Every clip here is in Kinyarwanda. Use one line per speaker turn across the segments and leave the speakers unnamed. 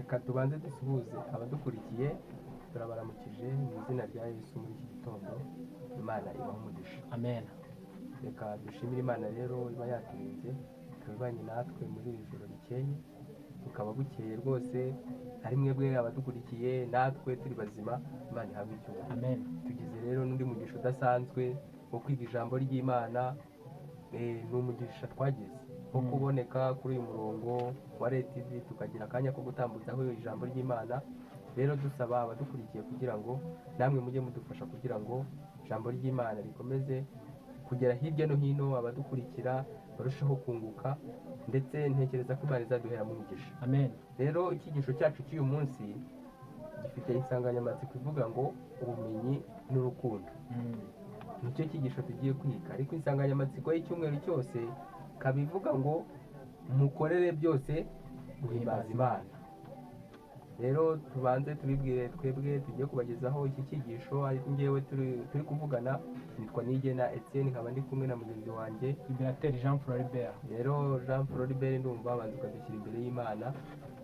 reka tubanze dusuhuze abadukurikiye, turabaramukije mu izina rya Yesu muri iki gitondo. Imana ibahe umugisha.
Amen.
Reka dushimire Imana rero iba yaturinze, ikaba ibanye natwe muri iri joro rikeye, bukaba bukeye rwose, ari mwebwe abadukurikiye natwe turi bazima. Imana ihabwe icyubahiro.
Amen.
Tugize rero n'undi mugisha udasanzwe wo kwiga ijambo ry'Imana. Ni umugisha twagize wo kuboneka kuri uyu murongo wa RTV, tukagira akanya ko gutambutsaho ijambo ry'Imana. Rero dusaba abadukurikiye kugira ngo namwe mujye mudufasha kugira ngo ijambo ry'Imana rikomeze kugera hirya no hino, abadukurikira barushaho kunguka, ndetse ntekereza ko Imana izaduhera mu mugisha.
Amen.
Rero icyigisho cyacu cy'uyu munsi gifite insanganyamatsiko ivuga ngo ubumenyi n'urukundo. Nicyo cyigisho tugiye kwiga, ariko insanganyamatsiko y'icyumweru cyose ikaba ivuga ngo mukorere byose guhimbaza Imana. Rero tubanze tubibwire twebwe tugiye kubagezaho iki cyigisho, ari njyewe turi kuvugana, nitwa Nigena Etienne, nkaba ndi kumwe na mugenzi wanjye
Liberateur Jean Floribert.
rero Jean Floribert, ndumva abanza ukadushyira imbere y'Imana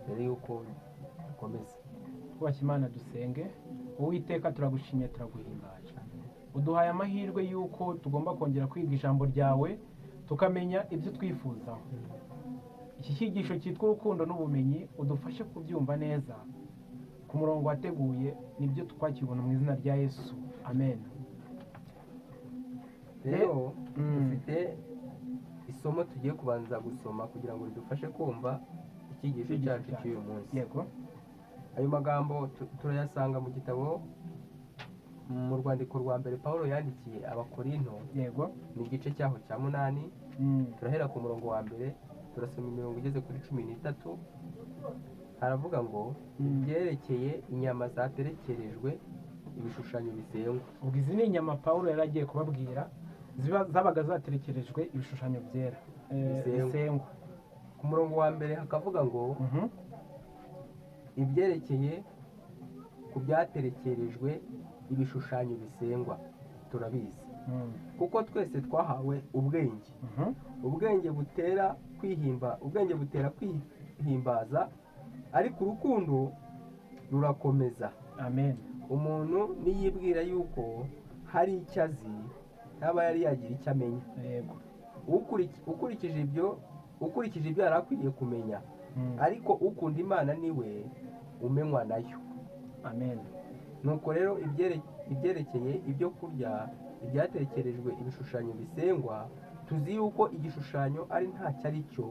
mbere y'uko dukomeza.
Twubashye Imana dusenge. Uwiteka turagushimye, turaguhimbaje, uduhaye amahirwe y'uko tugomba kongera kwiga ijambo ryawe tukamenya ibyo twifuzaho. Iki cyigisho cyitwa urukundo n'ubumenyi udufashe kubyumva neza ku murongo wateguye, nibyo twakibona mu izina rya Yesu. Amen.
Rero dufite isomo tugiye kubanza gusoma kugira ngo ridufashe kumva icyigisho cyacu cy'uyu munsi.
Yego.
Ayo magambo turayasanga mu gitabo, mu rwandiko rwa mbere Pawulo yandikiye Abakorinto.
Yego.
Ni igice cyaho cya 8. Turahera ku murongo wa mbere, turasoma imirongo igeze kuri 13. Haravuga ngo ibyerekeye inyama zaterekerejwe ibishushanyo bisengwa.
Ubwo izi ni inyama Pawulo yari agiye kubabwira zabaga zaterekerejwe ibishushanyo byera bisengwa.
Ku murongo wa mbere hakavuga ngo ibyerekeye ku byaterekerejwe ibishushanyo bisengwa turabizi, kuko twese twahawe ubwenge. Ubwenge butera kwihimbaza, ariko urukundo rurakomeza.
Amen.
Umuntu niyibwira yuko hari icyo azi, ntaba yari yagira icyo amenya.
Yego.
ukurikije ibyo yari akwiriye kumenya, ariko ukunda Imana niwe umenywa nayo.
Amen.
Nuko rero ibyerekeye ibyo kurya ibyatekerejwe ibishushanyo bisengwa, tuzi yuko igishushanyo ari ntacyo ari cyo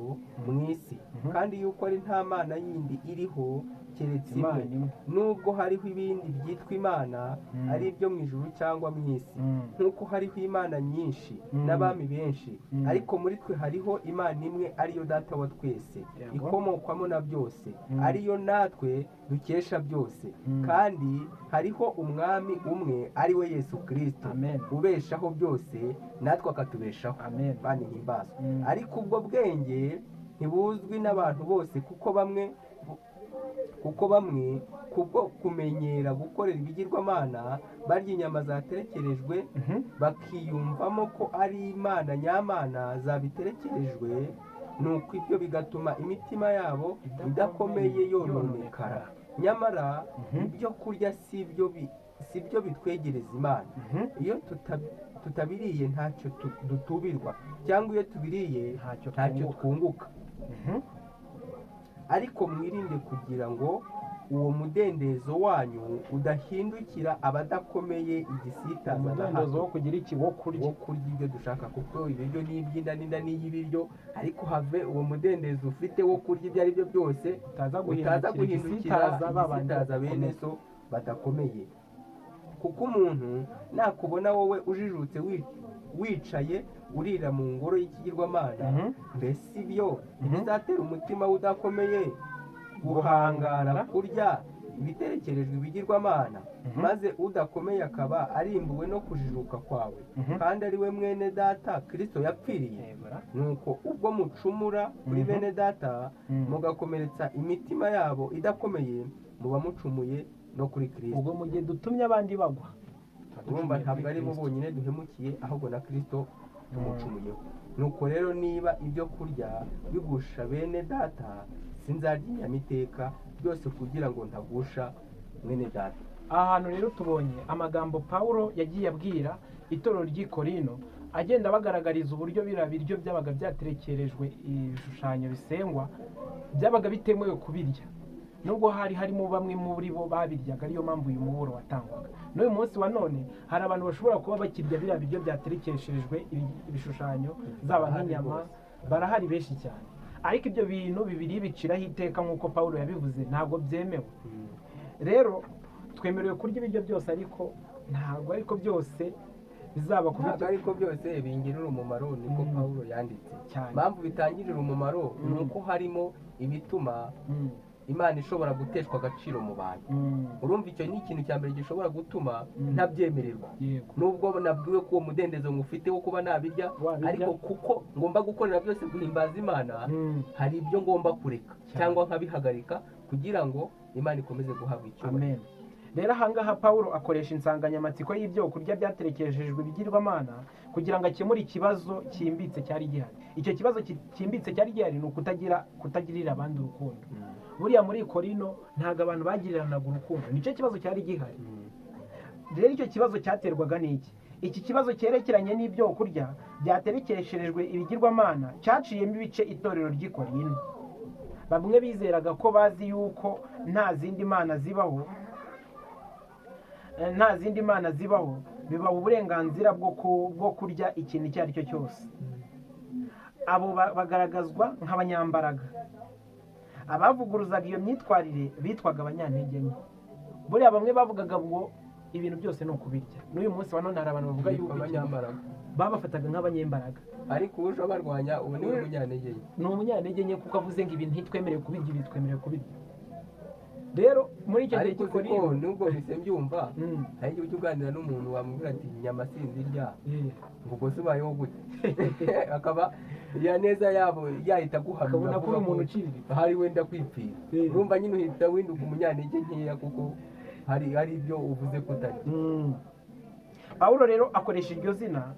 mu isi, kandi yuko ari nta mana yindi iriho keretse imwe, nubwo hariho ibindi byitwa imana, ari ibyo mu ijuru cyangwa mu isi. Nk'uko hariho imana nyinshi n'abami benshi, ariko muri twe hariho imana imwe, ariyo data wa twese, ikomokwamo na byose, ariyo natwe dukesha byose. Kandi hariho umwami umwe, ari we Yesu Kristo, ubeshaho byose natwe akatubeshaho. Bani himbazwe. Ariko ubwo bwenge ntibuzwi n'abantu bose, kuko bamwe kubwo kumenyera gukorera ibigirwamana barya inyama zaterekerejwe, bakiyumvamo ko ari imana nyamana zabiterekerejwe, nuko ibyo bigatuma imitima yabo idakomeye yononekara. Nyamara ibyo kurya si byo bitwegereza Imana. Iyo tutabiriye ntacyo dutubirwa, cyangwa iyo tubiriye ntacyo twunguka. Ariko mwirinde kugira ngo uwo mudendezo wanyu udahindukira abadakomeye igisitaza na hato
wo kugira iki wo kurya
ibyo dushaka, kuko ibiryo ni iby'inda n'inda n'iy'ibiryo, ariko have uwo mudendezo ufite wo kurya ibyo ari byo byose, utaza guhindukira igisitaza bene so badakomeye. Kuko umuntu nakubona wowe ujijutse wicaye urira mu ngoro y'ikigirwamana, mbese ibyo ntibizatera umutima udakomeye guhangara kurya ibiterekerejwe ibigirwamana, maze udakomeye akaba arimbuwe no kujijuka kwawe, kandi ari we mwene data Kristo yapfiriye. Nuko ubwo mucumura kuri bene data mugakomeretsa imitima yabo idakomeye, muba mucumuye no kuri Kristo.
ubwo mu gihe dutumye abandi bagwa,
urumva ntabwo ari bo bonyine duhemukiye, ahubwo na Kristo tumucumuyeho. Nuko rero niba ibyo kurya bigusha bene data, sinzarya inyama iteka, byose kugira ngo ntagusha mwene data.
aha hantu rero tubonye amagambo Pawulo yagiye abwira itorero ry'i Korinto, agenda bagaragariza uburyo biriya biryo byabaga byaterekerejwe ibishushanyo bisengwa byabaga bitemewe kubirya, nubwo hari harimo bamwe muri bo babiryaga, ariyo mpamvu uyu muburo watangwaga. N'uyu munsi wa none hari abantu bashobora kuba bakirya biriya biryo byaterekeshejwe ibishushanyo zaba nk'inyama, barahari benshi cyane, ariko ibyo bintu bibiri biciraho iteka nk'uko Pawulo yabivuze ntabwo byemewe. Rero twemerewe kurya ibiryo byose, ariko ntabwo ariko byose bizaba
ntabwo ariko byose bingirira umumaro, niko Pawulo yanditse.
cyane.
Impamvu bitangirira umumaro ni uko harimo ibituma Imana ishobora guteshwa agaciro mu bantu. Urumva icyo ni ikintu cya mbere gishobora gutuma ntabyemererwa,
Yego.
nubwo nabwiwe ko uwo mudendezo ngufite wo kuba nabirya,
Wabirya.
ariko kuko ngomba gukorera byose guhimbaza Imana, hari ibyo ngomba kureka cyangwa nkabihagarika kugira ngo Imana ikomeze guhabwa icyubahiro.
Amen. Rero ahangaha Pawulo akoresha insanganyamatsiko y'ibyo kurya byaterekeshejwe ibigirwamana kugira ngo akemure ikibazo cyimbitse cyari gihari. Icyo kibazo cyimbitse cyari gihari ni kutagirira abandi urukundo. Buriya muri Korinto ntabwo abantu bagiriranaga urukundo, nicyo kibazo cyari gihari. Rero icyo kibazo cyaterwaga n'iki? Iki kibazo cyerekeranye n'ibyo kurya byaterekesherejwe ibigirwamana cyaciyemo ibice itorero ry'i Korinto. Bamwe bizeraga ko bazi yuko nta zindi mana zibaho, bibaha uburenganzira bwo kurya ikintu icyo ari cyo cyose. Abo bagaragazwa nk'abanyambaraga. Abavuguruzaga iyo myitwarire bitwaga abanyantege nke. Buriya bamwe bavugaga ngo ibintu byose ni ukubirya. N'uyu munsi wa none hari abantu bavuga yuko
abanyambaraga
babafataga nk'abanyembaraga,
ariko uje abarwanya ubu ni umunyantege nke.
ni umunyantege nke kuko avuze ngo ibintu ntitwemerewe kubirya, ibi twemerewe kubirya. Rero muri icyo gihe
ariko ko nubwo bise mbyumva, hari igihe ujya uganira n'umuntu wamubwira ati inyama sinzirya, ngo ubwo se ubayeho gute? Akaba iya neza yabo yahita aguhamya,
akabona ko uri umuntu uciriritse,
hari wenda kwipfira. Urumva nyine uhita winduka umunyantege nkeya kuko hari ibyo uvuze ko utari.
Pawulo rero akoresha iryo zina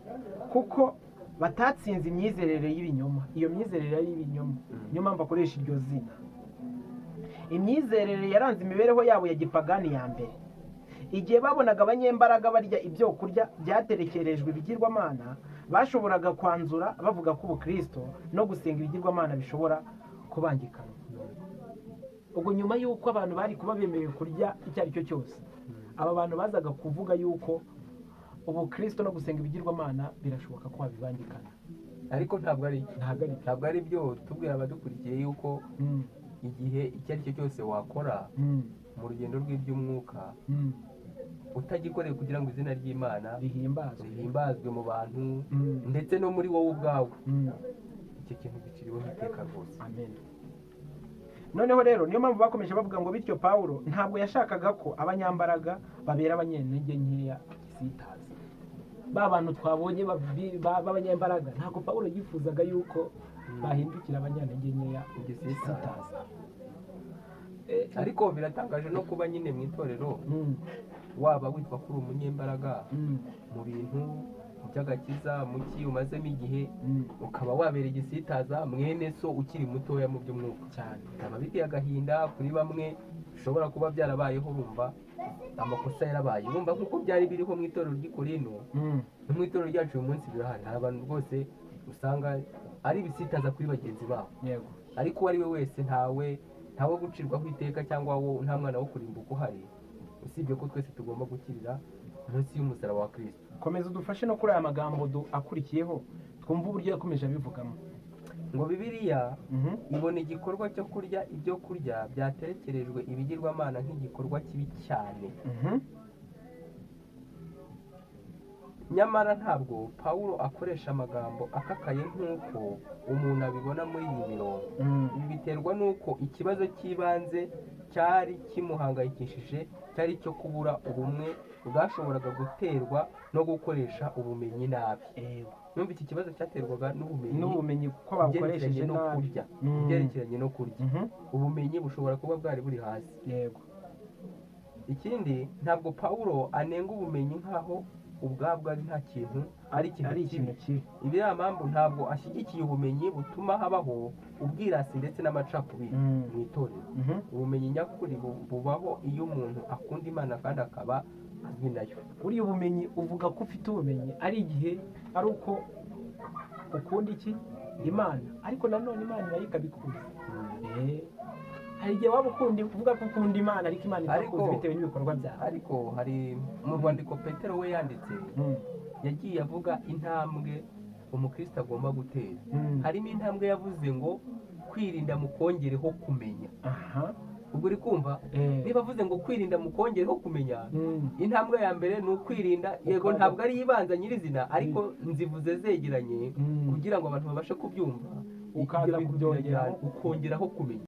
kuko batatsinze imyizerere y'ibinyoma. Iyo myizerere y'ibinyoma niyo mpamvu akoresha iryo zina. Imyizerere yaranze imibereho yabo ya gipagani ya mbere. Igihe babonaga abanyembaraga barya ibyo kurya byaterekerejwe ibigirwamana, bashoboraga kwanzura bavuga ko ubukristo no gusenga ibigirwamana bishobora kubangikana. Ubwo nyuma y'uko abantu bari kuba bemerewe kurya icyo ari cyo cyose, aba bantu bazaga kuvuga yuko ubukristo no gusenga ibigirwamana birashoboka ko babibangikana.
Ariko ntabwo ari byo tubwira abadukurikiye yuko igihe icyo ari cyo cyose wakora mu rugendo rw'iby'umwuka utagikoreye kugira ngo izina ry'Imana rihimbazwe mu bantu ndetse no muri wowe ubwawe, icyo kintu giciriweho iteka rwose.
Amen. Noneho rero niyo mpamvu bakomeje bavuga ngo bityo Pawulo ntabwo yashakaga ko abanyambaraga babera abanyantege nkeya gisitaza. Ba bantu twabonye b'abanyambaraga ntabwo Pawulo yifuzaga yuko bahindukira abanyantege nkeya gisitaza.
Ariko biratangaje no kuba nyine mu itorero waba witwa ko uri umunyembaraga mu bintu by'agakiza muki umazemo igihe, ukaba wabera igisitaza mwene so ukiri mutoya mu by'umwuka cyane. Bikaba biteye agahinda kuri bamwe, bishobora kuba byarabayeho, urumva amakosa yarabaye, urumva nk'uko byari biriho mu itorero ry'i Korinto, no mu itorero ryacu uyu munsi birahari. Hari abantu rwose usanga ari ibisitaza kuri bagenzi babo, ariko uwo ari we wese ntawe gucirwaho iteka cyangwa nta mwana wo kurimbuka uhari, usibye ko twese tugomba gukirira munsi y'umusaraba wa Kristo.
Komeza udufashe no kuri aya magambo akurikiyeho twumva uburyo yakomeje abivugamo.
Ngo Bibiliya ibona igikorwa cyo kurya ibyo kurya byaterekerejwe ibigirwamana nk'igikorwa kibi cyane. Nyamara ntabwo Pawulo akoresha amagambo akakaye nk'uko umuntu abibona muri iyi mirongo. Ibi biterwa n'uko ikibazo cy'ibanze cyari kimuhangayikishije cyari icyo kubura ubumwe bwashoboraga guterwa no gukoresha ubumenyi nabi. Numva iki kibazo cyaterwaga
n'ubumenyi ko bakoresheje nabi
byerekeranye no kurya. Ubumenyi bushobora kuba bwari buri hasi.
Yego.
Ikindi, ntabwo Pawulo anenga ubumenyi nk'aho ubwabwo ari nta kintu ari
ari
ikintu
ikintu
kibi.
kibi.
Ibi mpamvu ntabwo ashyigikiye ubumenyi butuma habaho ubwirasi ndetse n'amacakubiri mu itorero. Ubumenyi nyakuri bubaho iyo umuntu akunda Imana kandi akaba azwi nayo.
Uriya ubumenyi uvuga ko ufite ubumenyi ari igihe ari uko ukunda iki Imana, ariko nanone Imana nayo ikabikuza. Hari igihe waba uvuga ko ukunda Imana ariko Imana itakuzi bitewe n'ibikorwa byawe.
Ariko hari mu rwandiko Petero we yanditse yagiye avuga intambwe umukristo agomba gutera. Harimo intambwe yavuze ngo kwirinda mukongereho kumenya. Ubwo uri kumva niba avuze ngo kwirinda mukongereho kumenya, intambwe ya mbere ni ukwirinda, yego ntabwo ari ibanza nyirizina, ariko nzivuze zegeranye kugira ngo abantu babashe kubyumva,
ukaza kubyongeraho
ukongeraho kumenya.